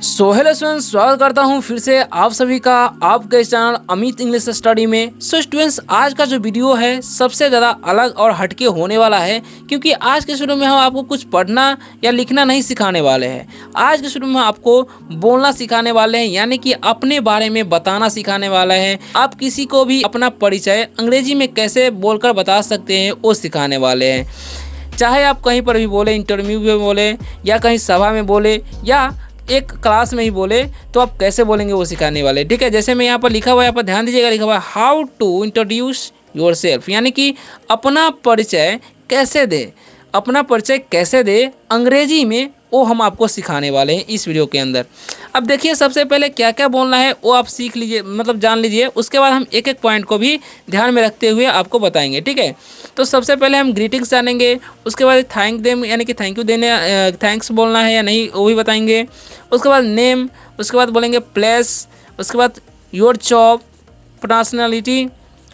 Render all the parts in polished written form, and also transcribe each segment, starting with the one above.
Hello students, स्वागत करता हूं फिर से आप सभी का आपके चैनल अमित इंग्लिश स्टडी में। स्टूडेंट्स, आज का जो वीडियो है सबसे ज़्यादा अलग और हटके होने वाला है, क्योंकि आज के वीडियो में हम आपको कुछ पढ़ना या लिखना नहीं सिखाने वाले हैं। आज के वीडियो में आपको बोलना सिखाने वाले हैं, यानी कि अपने बारे में बताना सिखाने वाले हैं। आप किसी को भी अपना परिचय अंग्रेजी में कैसे बोलकर बता सकते हैं वो सिखाने वाले हैं। चाहे आप कहीं पर भी बोले, इंटरव्यू में बोले या कहीं सभा में बोले या एक क्लास में ही बोले, तो आप कैसे बोलेंगे वो सिखाने वाले। ठीक है, जैसे मैं यहाँ पर लिखा हुआ है, यहाँ पर ध्यान दीजिएगा, लिखा हुआ है how to introduce yourself, यानी कि अपना परिचय कैसे दे, अपना परिचय कैसे दे अंग्रेजी में, वो हम आपको सिखाने वाले हैं इस वीडियो के अंदर। अब देखिए, सबसे पहले क्या क्या बोलना है वो आप सीख लीजिए, मतलब जान लीजिए। उसके बाद हम एक एक पॉइंट को भी ध्यान में रखते हुए आपको बताएंगे। ठीक है, तो सबसे पहले हम ग्रीटिंग्स जानेंगे, उसके बाद थैंक देम, यानी कि थैंक यू देने, थैंक्स बोलना है या नहीं वो भी बताएंगे। उसके बाद नेम, उसके बाद बोलेंगे प्लेस, उसके बाद योर जॉब, पर्सनालिटी,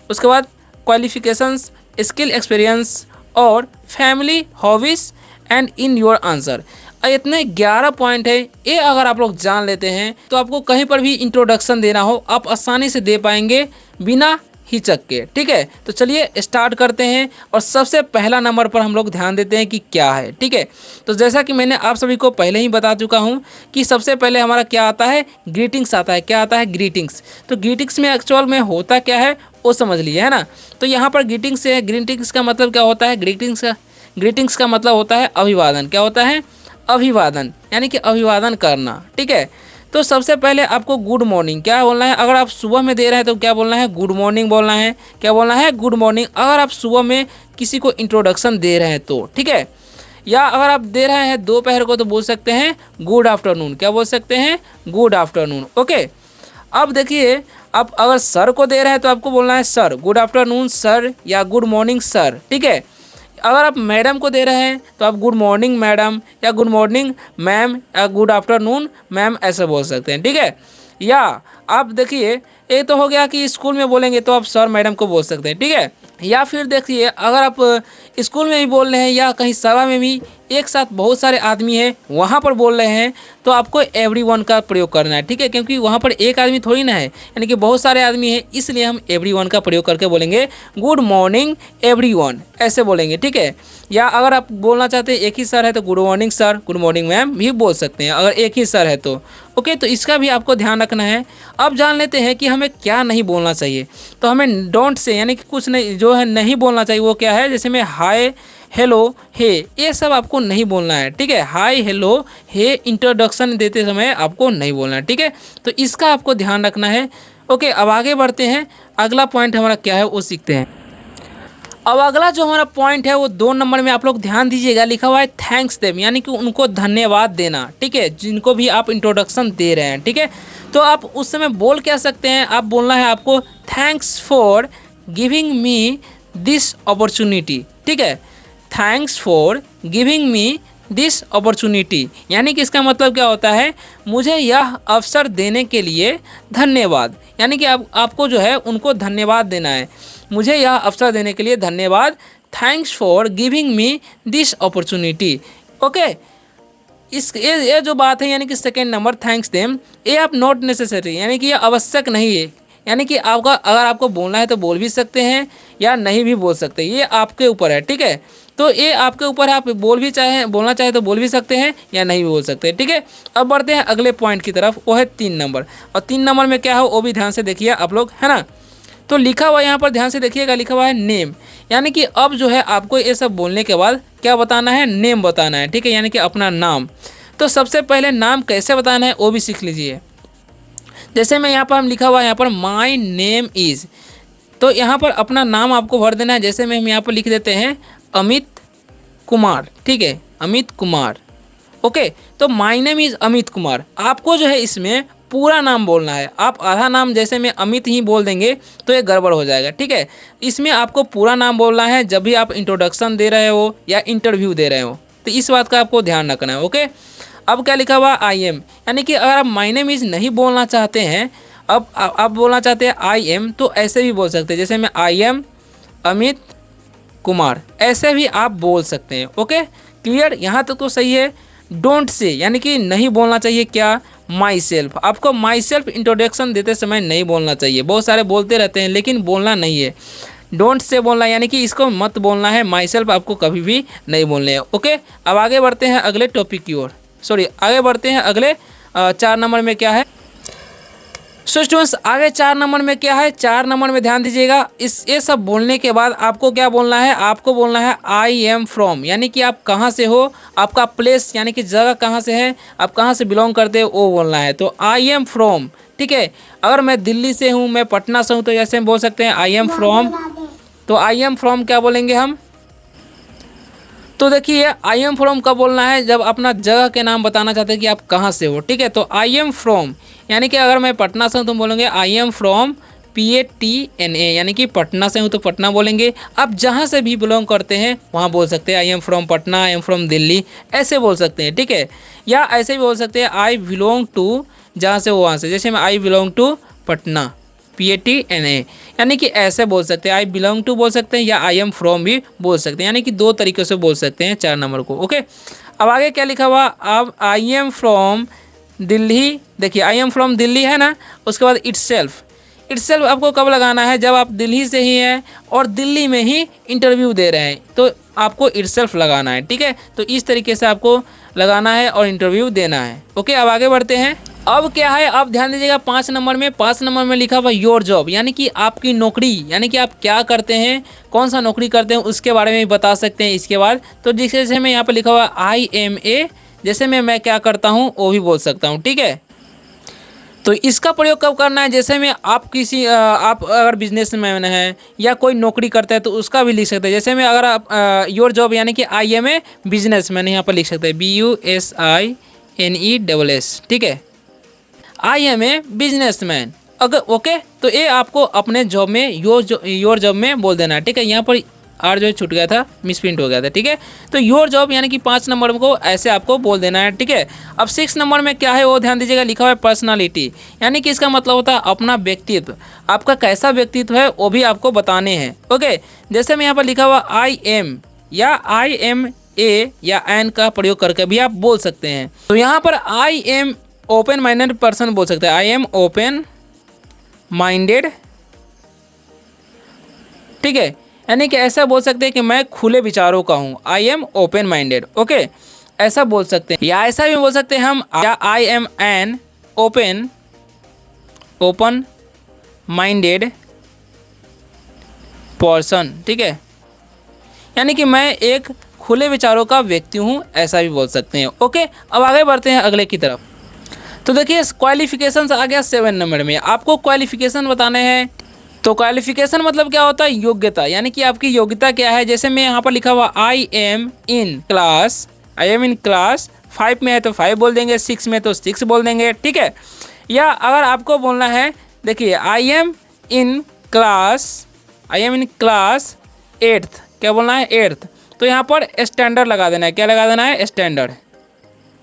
उसके बाद क्वालिफिकेशंस, स्किल, एक्सपीरियंस और family, hobbies and in your answer. इतने 11 पॉइंट है। ये अगर आप लोग जान लेते हैं तो आपको कहीं पर भी इंट्रोडक्शन देना हो आप आसानी से दे पाएंगे बिना हिचक के। ठीक है, तो चलिए स्टार्ट करते हैं। और सबसे पहला नंबर पर हम लोग ध्यान देते हैं कि क्या है। ठीक है, तो जैसा कि मैंने आप सभी को पहले ही बता चुका हूं कि सबसे पहले हमारा क्या आता है, ग्रीटिंग्स आता है। क्या आता है? ग्रीटिंग्स। तो ग्रीटिंग्स में एक्चुअल में होता क्या है वो समझ लिए, है ना। तो यहाँ पर ग्रीटिंग्स है। ग्रीटिंग्स का मतलब क्या होता है? ग्रीटिंग्स का मतलब होता है अभिवादन। क्या होता है? अभिवादन, यानी कि अभिवादन करना। ठीक है, तो सबसे पहले आपको गुड मॉर्निंग क्या बोलना है। अगर आप सुबह में दे रहे हैं तो क्या बोलना है? गुड मॉर्निंग बोलना है। क्या बोलना है? Good morning. अगर आप सुबह में किसी को इंट्रोडक्शन दे रहे हैं तो, ठीक है, या अगर आप दे रहे हैं दोपहर को तो बोल सकते हैं गुड आफ्टरनून। क्या बोल सकते हैं? Good afternoon. ओके, अब देखिए, आप अगर सर को दे रहे हैं तो आपको बोलना है सर, गुड आफ्टरनून सर या गुड मॉर्निंग सर। ठीक है, अगर आप मैडम को दे रहे हैं तो आप गुड मॉर्निंग मैडम या गुड मॉर्निंग मैम या गुड आफ्टरनून मैम ऐसे बोल सकते हैं। ठीक है, या आप देखिए, ये तो हो गया कि स्कूल में बोलेंगे तो आप सर मैडम को बोल सकते हैं। ठीक है, या फिर देखिए, अगर आप स्कूल में भी बोल रहे हैं या कहीं सभा में भी एक साथ बहुत सारे आदमी हैं वहाँ पर बोल रहे हैं तो आपको एवरीवन का प्रयोग करना है। ठीक है, क्योंकि वहाँ पर एक आदमी थोड़ी ना है, यानी कि बहुत सारे आदमी हैं, इसलिए हम एवरीवन का प्रयोग करके बोलेंगे गुड मॉर्निंग एवरीवन, ऐसे बोलेंगे। ठीक है, या अगर आप बोलना चाहते हैं एक ही सर है तो good morning sir, good morning ma'am भी बोल सकते हैं अगर एक ही सर है तो। ओके, तो इसका भी आपको ध्यान रखना है। अब जान लेते हैं कि हमें क्या नहीं बोलना चाहिए। तो हमें डोंट से, यानी कि कुछ नहीं, जो है नहीं बोलना चाहिए वो क्या है, जैसे में हाय, हेलो, हे, ये सब आपको नहीं बोलना है। ठीक है, हाय, हेलो, हे इंट्रोडक्शन देते समय आपको नहीं बोलना है। ठीक है, तो इसका आपको ध्यान रखना है। ओके, अब आगे बढ़ते हैं। अगला पॉइंट हमारा क्या है वो सीखते हैं। अब अगला जो हमारा पॉइंट है वो 2 नंबर में आप लोग ध्यान दीजिएगा, लिखा हुआ है थैंक्स देम, यानी कि उनको धन्यवाद देना। ठीक है, जिनको भी आप इंट्रोडक्शन दे रहे हैं। ठीक है, तो आप उस समय बोल क्या सकते हैं, आप बोलना है आपको thanks for giving me this opportunity. ठीक है, thanks for giving me this opportunity, यानी कि इसका मतलब क्या होता है, मुझे यह अवसर देने के लिए धन्यवाद। यानी कि आपको जो है उनको धन्यवाद देना है, मुझे यह अवसर देने के लिए धन्यवाद। Thanks for giving me this opportunity. Okay, ये जो बात है, यानी कि सेकेंड नंबर थैंक्स देम, ये आप नॉट नेसेसरी, यानी कि ये आवश्यक नहीं है। यानी कि आपका अगर आपको बोलना है तो बोल भी सकते हैं या नहीं भी बोल सकते, ये आपके ऊपर है। ठीक है, तो ये आपके ऊपर है, आप बोलना चाहे तो बोल भी सकते हैं या नहीं भी बोल सकते। ठीक है, अब बढ़ते हैं अगले पॉइंट की तरफ, वो है 3 नंबर। और 3 नंबर में क्या है वो भी ध्यान से देखिए आप लोग, है ना। तो लिखा हुआ यहाँ पर ध्यान से देखिएगा, लिखा हुआ है नेम, यानी कि अब जो है आपको ये सब बोलने के बाद क्या बताना है, नेम बताना है। ठीक है, यानी कि अपना नाम। तो सबसे पहले नाम कैसे बताना है वो भी सीख लीजिए। जैसे मैं यहाँ पर हम लिखा हुआ है यहाँ पर माई नेम इज़, तो यहाँ पर अपना नाम आपको भर देना है। जैसे में हम यहाँ पर लिख देते हैं अमित कुमार। ठीक है, अमित कुमार। ओके, तो my name is Amit Kumar, आपको जो है इसमें पूरा नाम बोलना है। आप आधा नाम जैसे में अमित ही बोल देंगे तो ये गड़बड़ हो जाएगा। ठीक है, इसमें आपको पूरा नाम बोलना है जब भी आप इंट्रोडक्शन दे रहे हो या इंटरव्यू दे रहे हो, तो इस बात का आपको ध्यान रखना है। ओके, अब क्या लिखा हुआ, आई एम, यानी कि अगर आप माई नेम इज़ नहीं बोलना चाहते हैं, अब आप बोलना चाहते हैं आई एम, तो ऐसे भी बोल सकते हैं, जैसे मैं आई एम अमित कुमार, ऐसे भी आप बोल सकते हैं। ओके, क्लियर, यहाँ तक तो सही है। डोंट से यानी कि नहीं बोलना चाहिए क्या, माई सेल्फ। आपको माई सेल्फ इंट्रोडक्शन देते समय नहीं बोलना चाहिए। बहुत सारे बोलते रहते हैं लेकिन बोलना नहीं है। डोंट से बोलना यानी कि इसको मत बोलना है। माई सेल्फ आपको कभी भी नहीं बोलने है। ओके, अब आगे बढ़ते हैं अगले टॉपिक की ओर। आगे बढ़ते हैं अगले 4 नंबर में क्या है। सो स्टूडेंट्स आगे 4 नंबर में क्या है, 4 नंबर में ध्यान दीजिएगा। ये सब बोलने के बाद आपको क्या बोलना है, आपको बोलना है आई एम फ्रॉम, यानी कि आप कहाँ से हो, आपका प्लेस यानी कि जगह कहाँ से है, आप कहाँ से बिलोंग करते हो वो बोलना है। तो आई एम फ्रॉम, ठीक है। अगर मैं दिल्ली से हूँ, मैं पटना से हूँ, तो जैसे हम बोल सकते हैं आई एम फ्रॉम। तो आई एम फ्रॉम क्या बोलेंगे हम, तो देखिए आई एम फ्रॉम कब बोलना है, जब अपना जगह के नाम बताना चाहते हैं कि आप कहाँ से हो, ठीक है। तो आई एम फ्रॉम यानी कि अगर मैं पटना से हूँ तो बोलेंगे आई एम फ्रॉम PATNA, यानी कि पटना से हूँ तो पटना बोलेंगे। आप जहाँ से भी बिलोंग करते हैं वहाँ बोल सकते हैं I am from Patna, I am from Delhi, ऐसे बोल सकते हैं, ठीक है। या ऐसे भी बोल सकते हैं आई बिलोंग टू, जहाँ से हो वहाँ से, जैसे मैं I belong to Patna PATNA, यानी कि ऐसे बोल सकते हैं। आई बिलोंग टू बोल सकते हैं या आई एम फ्रॉम भी बोल सकते हैं, यानी कि 2 तरीक़े से बोल सकते हैं 4 नंबर को। ओके, अब आगे क्या लिखा हुआ, अब आई एम फ्रॉम दिल्ली। देखिए आई एम फ्रॉम दिल्ली है ना, उसके बाद इटसेल्फ आपको कब लगाना है, जब आप दिल्ली से ही हैं और दिल्ली में ही इंटरव्यू दे रहे हैं तो आपको इटसेल्फ लगाना है, ठीक है। तो इस तरीके से आपको लगाना है और इंटरव्यू देना है। ओके, अब आगे बढ़ते हैं। अब क्या है, अब ध्यान दीजिएगा 5 नंबर में लिखा हुआ योर जॉब, यानी कि आपकी नौकरी, यानी कि आप क्या करते हैं, कौन सा नौकरी करते हैं उसके बारे में बता सकते हैं इसके बाद। तो जैसे मैं यहाँ पर लिखा हुआ IMA, जैसे मैं क्या करता हूँ वो भी बोल सकता हूँ, ठीक है। तो इसका प्रयोग कब करना है, जैसे में आप अगर बिजनेसमैन हैं या कोई नौकरी करता है तो उसका भी लिख सकते हैं। जैसे में अगर आप योर जॉब यानी कि IMA बिजनेसमैन यहाँ पर लिख सकते हैं BUSINESS, ठीक है। IMA बिजनेसमैन, अगर ओके, तो ये आपको अपने जॉब में योर जॉब में बोल देना है, ठीक है। यहाँ पर आर जो छूट गया था, मिसप्रिंट हो गया था, ठीक है। तो योर जॉब यानी कि 5 नंबर को ऐसे आपको बोल देना है, ठीक है। अब 6 नंबर में क्या है वो ध्यान दीजिएगा, लिखा हुआ है पर्सनालिटी, यानी कि इसका मतलब होता है अपना व्यक्तित्व, आपका कैसा व्यक्तित्व है वो भी आपको बताने हैं। ओके, जैसे मैं यहाँ पर लिखा हुआ IM या IMA या एन का प्रयोग करके भी आप बोल सकते हैं। तो यहाँ पर I am open minded person बोल सकते हैं, आई एम ओपन माइंडेड, ठीक है। यानी कि ऐसा बोल सकते हैं कि मैं खुले विचारों का हूँ, I am open minded, okay, ऐसा बोल सकते हैं। या ऐसा भी बोल सकते हैं हम, या I am an open minded person, ठीक है। यानी कि मैं एक खुले विचारों का व्यक्ति हूँ, ऐसा भी बोल सकते हैं। ओके, अब आगे बढ़ते हैं अगले की तरफ। तो देखिए क्वालिफिकेशन आ गया 7 नंबर में, आपको क्वालिफिकेशन बताने हैं। तो क्वालिफिकेशन मतलब क्या होता है, योग्यता, यानी कि आपकी योग्यता क्या है। जैसे मैं यहाँ पर लिखा हुआ आई एम इन क्लास 5 में है तो 5 बोल देंगे, 6 में तो 6 बोल देंगे, ठीक है। या अगर आपको बोलना है, देखिए I am in class 8th, क्या बोलना है 8th, तो यहाँ पर स्टैंडर्ड लगा देना है। क्या लगा देना है, स्टैंडर्ड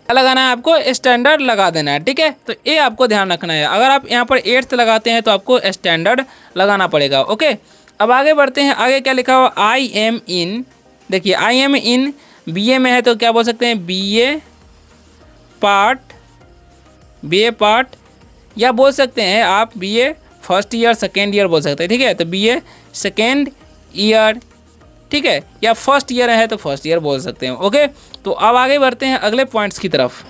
लगाना है, आपको स्टैंडर्ड लगा देना है, ठीक है। तो ये आपको ध्यान रखना है, अगर आप यहाँ पर 8th लगाते हैं तो आपको स्टैंडर्ड लगाना पड़ेगा। ओके, अब आगे बढ़ते हैं। आगे क्या लिखा हुआ, आई एम इन, देखिए आई एम इन BA में है तो क्या बोल सकते हैं, BA पार्ट, या बोल सकते हैं आप BA first year second year बोल सकते हैं, ठीक है। तो BA सेकेंड ईयर, ठीक है, या फर्स्ट ईयर है तो फर्स्ट ईयर बोल सकते हैं। ओके, तो अब आगे बढ़ते हैं अगले पॉइंट्स की तरफ।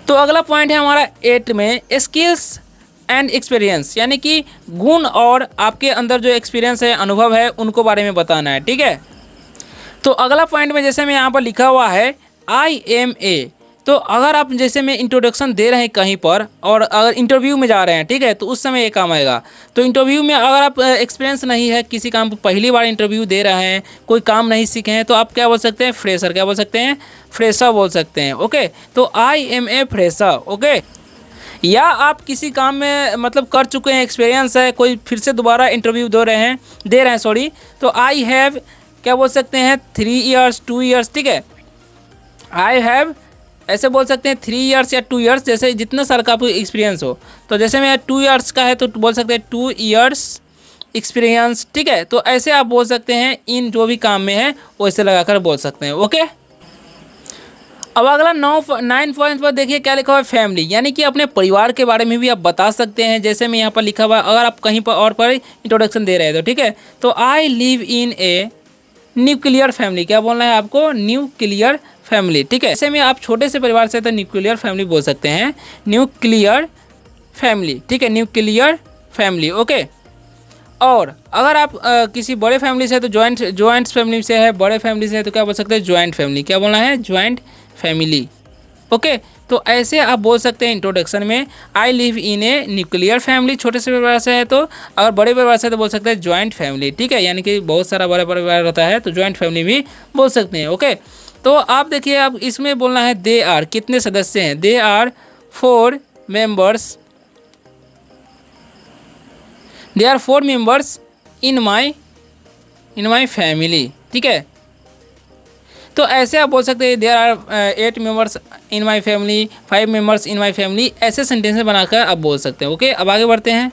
तो अगला पॉइंट है हमारा 8 में, स्किल्स एंड एक्सपीरियंस, यानी कि गुण और आपके अंदर जो एक्सपीरियंस है, अनुभव है, उनको बारे में बताना है, ठीक है। तो अगला पॉइंट में जैसे मैं यहाँ पर लिखा हुआ है IMA, तो अगर आप जैसे में इंट्रोडक्शन दे रहे हैं कहीं पर और अगर इंटरव्यू में जा रहे हैं, ठीक है, तो उस समय ये काम आएगा। तो इंटरव्यू में अगर आप एक्सपीरियंस नहीं है किसी काम, पहली बार इंटरव्यू दे रहे हैं, कोई काम नहीं सीखे हैं, तो आप क्या बोल सकते हैं, फ्रेशर, क्या बोल सकते हैं, फ्रेशर बोल सकते हैं। ओके, तो IMA फ्रेशर, ओके। या आप किसी काम में मतलब कर चुके हैं, एक्सपीरियंस है, कोई फिर से दोबारा इंटरव्यू दे रहे हैं, तो आई हैव क्या बोल सकते हैं, 3 इयर्स 2 इयर्स, ठीक है। आई हैव ऐसे बोल सकते हैं 3 इयर्स या 2 इयर्स, जैसे जितना साल का आपको एक्सपीरियंस हो। तो जैसे मैं 2 इयर्स का है तो बोल सकते हैं 2 इयर्स एक्सपीरियंस, ठीक है। तो ऐसे आप बोल सकते हैं, इन जो भी काम में है वैसे लगाकर बोल सकते हैं। ओके, अब अगला 9 पॉइंट पर देखिए क्या लिखा हुआ है, फैमिली, यानी कि अपने परिवार के बारे में भी आप बता सकते हैं। जैसे मैं यहाँ पर लिखा हुआ है, अगर आप कहीं पर और पर इंट्रोडक्शन दे रहे हैं तो ठीक है। तो I live in a nuclear family, क्या बोलना है आपको, न्यूक्लियर फैमिली, ठीक है। ऐसे में आप छोटे से परिवार से तो न्यूक्लियर फैमिली बोल सकते हैं, न्यूक्लियर फैमिली, ठीक है, न्यूक्लियर फैमिली, ओके। और अगर आप किसी बड़े फैमिली से है तो जॉइंट फैमिली से है, बड़े फैमिली से है तो क्या बोल सकते हैं, जॉइंट फैमिली, क्या बोलना है, जॉइंट फैमिली, ओके। तो ऐसे आप बोल सकते हैं इंट्रोडक्शन में, I live in a nuclear family, छोटे से परिवार से है तो, अगर बड़े परिवार से है तो बोल सकते हैं जॉइंट फैमिली, ठीक है, यानी कि बहुत सारा बड़ा परिवार होता है तो जॉइंट फैमिली भी बोल सकते हैं, ओके। तो आप देखिए, अब इसमें बोलना है दे आर, कितने सदस्य हैं, they are 4 members, they are 4 members in my family, ठीक है। तो ऐसे आप बोल सकते हैं there are 8 members in my family, 5 members in my family, ऐसे सेंटेंस बनाकर आप बोल सकते हैं, ओके। अब आगे बढ़ते हैं।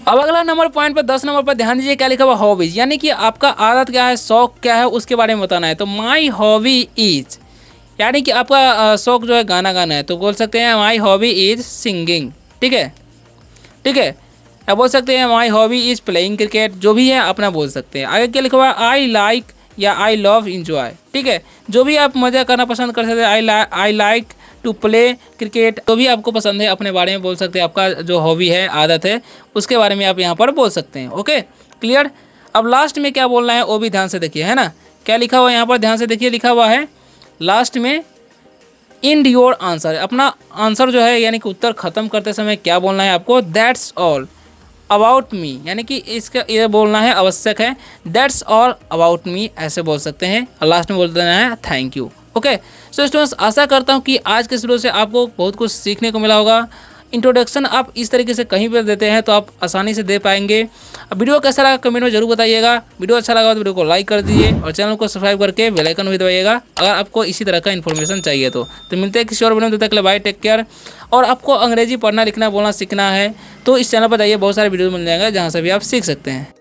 अब अगला नंबर पॉइंट पर 10 नंबर पर ध्यान दीजिए, क्या लिखा हुआ, हॉबीज, यानी कि आपका आदत क्या है, शौक क्या है, उसके बारे में बताना है। तो माई हॉबी इज, यानी कि आपका शौक जो है गाना गाना है, तो बोल सकते हैं माई हॉबी इज सिंगिंग, ठीक है, ठीक है। आप बोल सकते हैं my hobby is playing cricket, जो भी है अपना बोल सकते हैं। आगे क्या लिखा हुआ है, आई लाइक या आई लव इंजॉय, ठीक है, जो भी आप मज़ा करना पसंद कर सकते हैं। I like to play cricket, जो भी आपको पसंद है अपने बारे में बोल सकते हैं, आपका जो हॉबी है, आदत है, उसके बारे में आप यहाँ पर बोल सकते हैं, ओके, क्लियर। अब लास्ट में क्या बोलना है वो भी ध्यान से देखिए, है ना, क्या लिखा हुआ है यहाँ पर, ध्यान से देखिए, लिखा हुआ है लास्ट में इंड योर आंसर, अपना आंसर जो है यानी कि उत्तर खत्म करते समय क्या बोलना है आपको, दैट्स ऑल अबाउट मी, यानी कि इसका ये बोलना है, आवश्यक है, दैट्स ऑल अबाउट मी, ऐसे बोल सकते हैं। और लास्ट में बोल देना है thank you, okay. So students, आशा करता हूँ कि आज के वीडियो से आपको बहुत कुछ सीखने को मिला होगा। इंट्रोडक्शन आप इस तरीके से कहीं पर देते हैं तो आप आसानी से दे पाएंगे। अब वीडियो कैसा लगा कमेंट में जरूर बताइएगा। वीडियो अच्छा लगा तो वीडियो को लाइक कर दीजिए और चैनल को सब्सक्राइब करके बेल आइकन भी दबाइएगा अगर आपको इसी तरह का इन्फॉर्मेशन चाहिए तो मिलते हैं किसी और वीडियो में, तब तक के लिए बाय, टेक केयर। और आपको अंग्रेजी पढ़ना लिखना बोलना सीखना है तो इस चैनल पर जाइए, बहुत सारे वीडियो मिल जाएंगे जहाँ से भी आप सीख सकते हैं।